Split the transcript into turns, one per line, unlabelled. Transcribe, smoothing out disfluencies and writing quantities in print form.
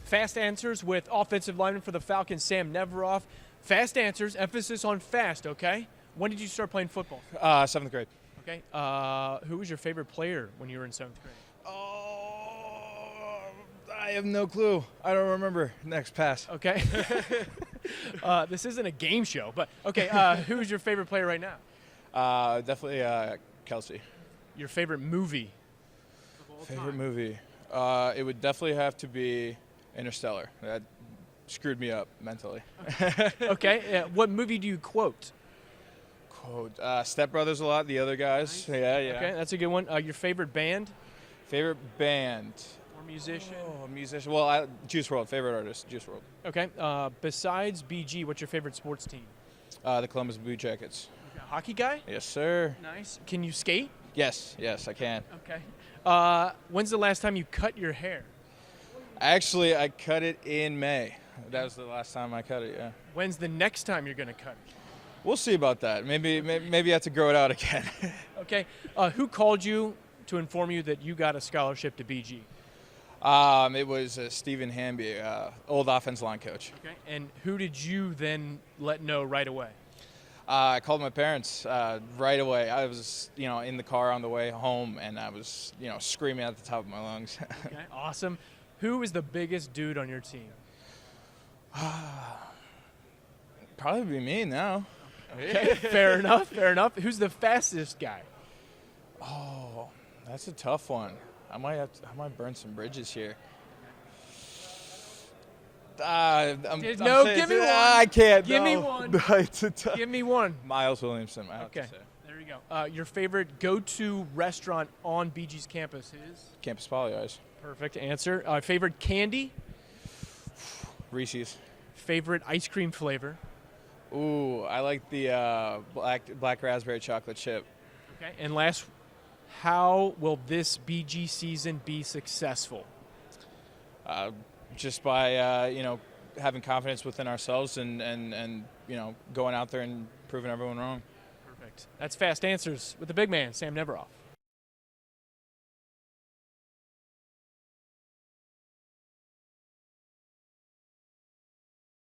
Fast answers with offensive lineman for the Falcons, Sam Neverov. Fast answers, emphasis on fast, okay? When did you start playing football?
7th grade.
Okay. Who was your favorite player when you were in 7th grade?
Oh, I have no clue. I don't remember. Next, pass.
Okay. This isn't a game show, but okay. Who's your favorite player right now?
Definitely Kelsey.
Your favorite movie?
Favorite movie? It would definitely have to be Interstellar. That screwed me up mentally.
Okay. What movie do you quote?
Quote, Step Brothers a lot, the other guys.
Nice.
Yeah.
Okay, that's a good one. Your favorite band?
Favorite band?
Or musician?
Oh, musician. Well, Juice WRLD. Favorite artist, Juice WRLD.
Okay. Besides BG, what's your favorite sports team?
The Columbus Blue Jackets.
Okay. Hockey guy?
Yes, sir.
Nice. Can you skate?
Yes, I can.
Okay. When's the last time you cut your hair?
Actually, I cut it in May. That was the last time I cut it, yeah.
When's the next time you're going to cut it?
We'll see about that. Maybe I have to grow it out again.
Okay. Who called you to inform you that you got a scholarship to BG?
It was Stephen Hamby, old offense line coach.
Okay. And who did you then let know right away?
I called my parents right away. I was, in the car on the way home, and I was, screaming at the top of my lungs.
Okay. Awesome. Who is the biggest dude on your team?
Probably be me now.
Okay. Fair enough. Who's the fastest guy?
Oh, that's a tough one. I might burn some bridges here.
Give me one.
I can't.
Give me
no.
one.
No, it's a tough.
Give me one.
Miles Williamson. I have to
Okay.
say.
There you go. Your favorite go-to restaurant on BG's campus is?
Campus Polly-Eyes.
Perfect answer. Favorite candy?
Reese's.
Favorite ice cream flavor?
Ooh, I like the black raspberry chocolate chip.
Okay. And last, how will this BG season be successful?
Just by having confidence within ourselves and going out there and proving everyone wrong.
Perfect. That's Fast Answers with the big man, Sam Neverov.